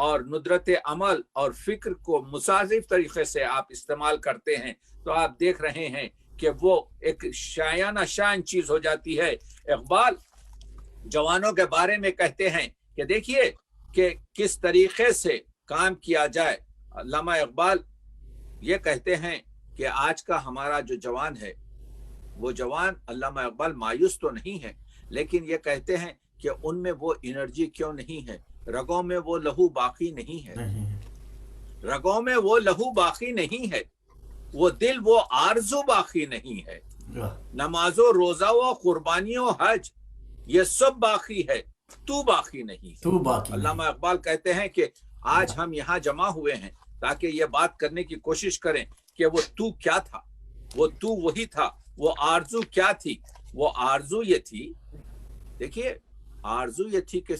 اور ندرت عمل اور فکر کو متضاد طریقے سے آپ استعمال کرتے ہیں تو آپ دیکھ رہے ہیں کہ وہ ایک شایانہ شان چیز ہو جاتی ہے۔ اقبال جوانوں کے بارے میں کہتے ہیں کہ دیکھیے کہ کس طریقے سے کام کیا جائے۔ علامہ اقبال یہ کہتے ہیں کہ آج کا ہمارا جو جوان ہے وہ جوان، علامہ اقبال مایوس تو نہیں ہے، لیکن یہ کہتے ہیں کہ ان میں وہ انرجی کیوں نہیں ہے، رگوں میں وہ لہو باقی نہیں ہے، رگوں میں وہ لہو باقی نہیں ہے، وہ دل وہ آرزو باقی نہیں ہے، نماز و روزہ و قربانی و حج یہ سب باقی ہے، تو باقی نہیں ہے۔ علامہ اقبال کہتے ہیں کہ آج ہم یہاں جمع ہوئے ہیں تاکہ یہ بات کرنے کی کوشش کریں کہ وہ تو کیا تھا، وہ تو وہی تھا، وہ آرزو کیا تھی۔ وہ آرزو یہ تھی، دیکھیے آرزو یہ تھی کہ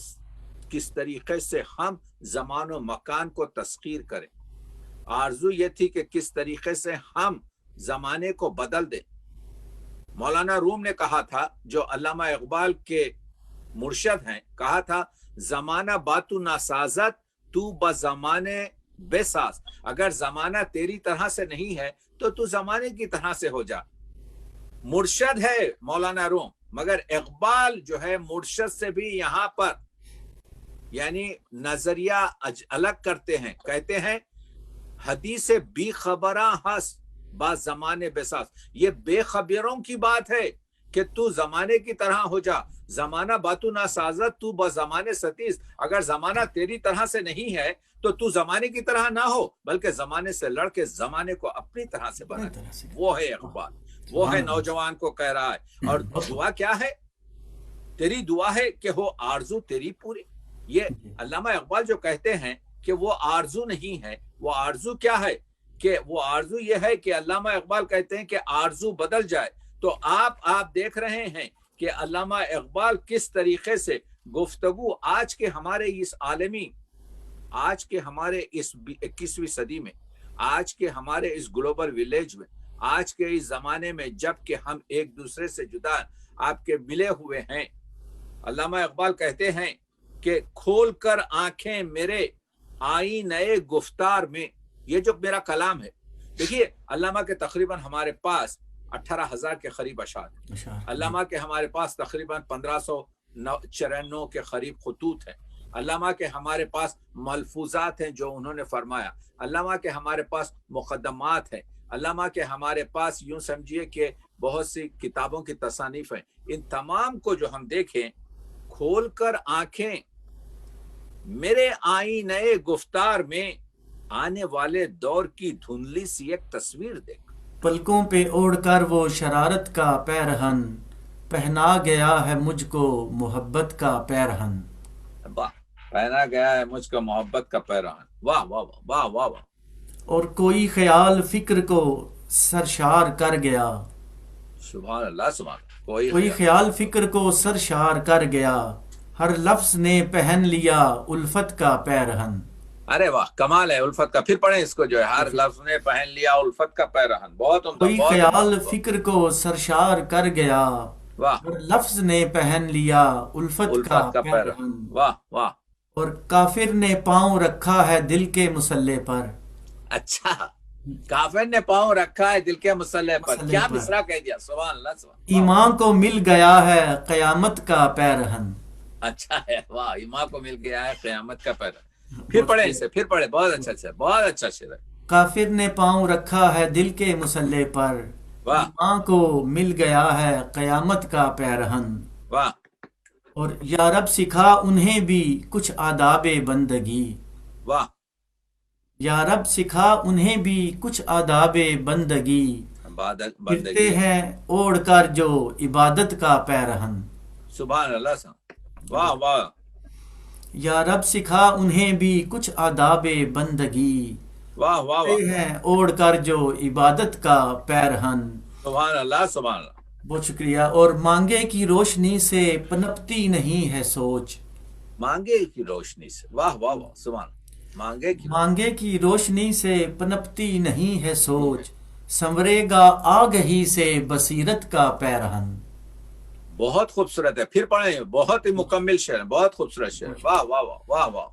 کس طریقے سے ہم زمان و مکان کو تسخیر کریں، آرزو یہ تھی کہ کس طریقے سے ہم زمانے کو بدل دیں۔ مولانا روم نے کہا تھا، جو علامہ اقبال کے مرشد ہیں، کہا تھا زمانہ باتو ناسازت تو بزمانے بے ساز، اگر زمانہ تیری طرح سے نہیں ہے تو زمانے کی طرح سے ہو جا۔ مرشد ہے مولانا روم، مگر اقبال جو ہے مرشد سے بھی یہاں پر یعنی نظریہ الگ کرتے ہیں، کہتے ہیں حدیث بی خبراں ہس با زمانے بے ساز، یہ بے خبروں کی بات ہے کہ تو زمانے کی طرح ہو جا، زمانہ باتو ناسازت تو با زمانے ستیز، اگر زمانہ تیری طرح سے نہیں ہے تو زمانے کی طرح نہ ہو بلکہ زمانے سے لڑ کے زمانے کو اپنی طرح سے بنا۔ وہ ہے اقبال، وہ ہے نوجوان کو کہہ رہا ہے۔ اور دعا کیا ہے؟ تیری دعا ہے کہ ہو آرزو تیری پوری۔ یہ علامہ اقبال جو کہتے ہیں کہ وہ آرزو نہیں ہے، وہ آرزو کیا ہے؟ کہ وہ آرزو یہ ہے کہ علامہ اقبال کہتے ہیں کہ آرزو بدل جائے۔ تو آپ دیکھ رہے ہیں کہ علامہ اقبال کس طریقے سے گفتگو آج کے ہمارے اس عالمی، آج کے ہمارے اس 21ویں صدی میں، آج کے ہمارے اس گلوبل ولیج میں، آج کے اس زمانے میں جب کہ ہم ایک دوسرے سے جدا آپ کے ملے ہوئے ہیں، علامہ اقبال کہتے ہیں کہ کھول کر آنکھیں میرے آئی نئے گفتار میں، یہ جو میرا کلام ہے، دیکھیے علامہ کے تقریباً ہمارے پاس 18,000 کے قریب اشعار، علامہ کے ہمارے پاس تقریباً 1594 کے قریب خطوط ہیں، علامہ کے ہمارے پاس ملفوظات ہیں جو انہوں نے فرمایا، علامہ کے ہمارے پاس مقدمات ہیں، علامہ کے ہمارے پاس یوں سمجھیے کہ بہت سی کتابوں کی تصانیف ہیں۔ ان تمام کو جو ہم دیکھیں، کھول کر آنکھیں میرے آئینے گفتار میں، آنے والے دور کی دھندلی سی ایک تصویر دیکھ، پلکوں پہ اوڑھ کر وہ شرارت کا پیرہن، پہنا گیا ہے مجھ کو محبت کا پیرہن۔ واہ، پہنا گیا ہے مجھ کو محبت کا پیرہن، واہ واہ واہ واہ واہ۔ اور کوئی خیال فکر کو سرشار کر گیا، سبحان اللہ سبحان اللہ۔ کوئی خیال فکر کو سرشار کر گیا، ہر لفظ نے پہن لیا الفت کا پیرہن۔ ارے واہ، کمال ہے الفت کا۔ پھر پڑھیں اس کو، جو ہے ہر لفظ نے پہن لیا الفت کا پیرہن، بہت عمدہ۔ کوئی خیال فکر کو سرشار کر گیا، واہ، ہر لفظ نے پہن لیا الفت کا پیرہن۔ واہ واہ۔ اور کافر نے پاؤں رکھا ہے دل کے مسلح پر، اچھا، کافر نے پاؤں رکھا ہے دل کے مسلح پر، کیا مصرع کہہ دیا، سبحان اللہ سبحان۔ ایمان کو مل گیا ہے قیامت کا پیرہن۔ اچھا ہے، واہ، ایمان کو مل گیا ہے قیامت کا پیرہن۔ پھر پڑھیں اسے، پھر پڑھیں، بہت اچھا شعر، بہت اچھا شعر ہے۔ کافر نے پاؤں رکھا ہے دل کے مسلح پر، ایمان کو مل گیا ہے قیامت کا پیرہن۔ واہ۔ اور یا رب سکھا انہیں بھی کچھ آداب بندگی، واہ، یا رب سکھا انہیں بھی کچھ آداب بندگی، پھرتے ہیں اوڑھ کر جو عبادت کا پیرہن۔ سبحان اللہ سبحان، واہ واہ۔ یا رب سکھا انہیں بھی کچھ آداب بندگی، واہ واہ، پھرتے ہیں اوڑھ کر جو عبادت کا پیرہن۔ سبحان اللہ سبحان اللہ۔ بہت شکریہ۔ اور مانگے کی روشنی سے پنپتی نہیں ہے سوچ، مانگے کی روشنی سے، واہ واہ واہ، سبحان اللہ۔ مانگے کی روشنی سے پنپتی نہیں ہے سوچ، سنورے گا آگہی سے بصیرت کا پیرہن۔ بہت خوبصورت ہے، پھر پڑھیں، بہت ہی مکمل شعر ہے، بہت خوبصورت شعر، واہ واہ واہ واہ واہ۔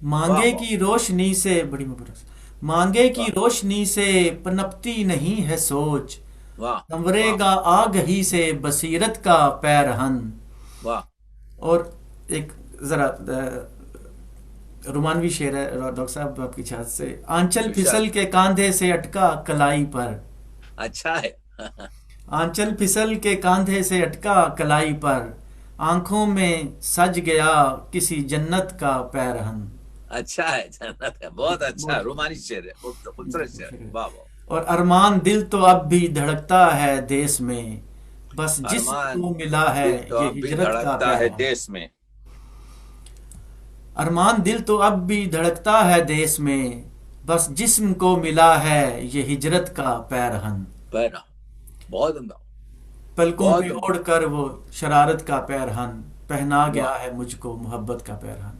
مانگے کی روشنی سے بڑی مبارک، مانگے کی روشنی سے پنپتی نہیں ہے سوچ، سنورے گا آگہی سے بصیرت کا پیرہن۔ اور ایک ذرا رومانوی شعر ہے ڈاکٹر صاحب آپ کی چھات سے، آنچل پھسل کے کاندھے سے اٹکا کلائی پر، اچھا ہے، آنچل پھسل کے کاندھے سے اٹکا کلائی پر، آنکھوں میں سج گیا کسی جنت کا پیرہن۔ اچھا ہے، جنت ہے، بہت اچھا رومانی شعر ہے، خوبصورت شعر ہے، واہ واہ۔ اور ارمان دل تو اب بھی دھڑکتا ہے دیس میں، بس جسم ارمان کو ملا ہے دل تو یہ اب بھی ہجرت کا دھڑکتا ہے پیرہن۔ دیس میں، ارمان دل تو اب بھی دھڑکتا ہے دیس میں، بس جسم کو ملا ہے یہ ہجرت کا پیرہن۔ پیرا بہت عمدہ، پلکوں بہت پہ عمدہ، اوڑھ کر وہ شرارت کا پیرہن، پہنا واہ گیا ہے مجھ کو محبت کا پیرہن۔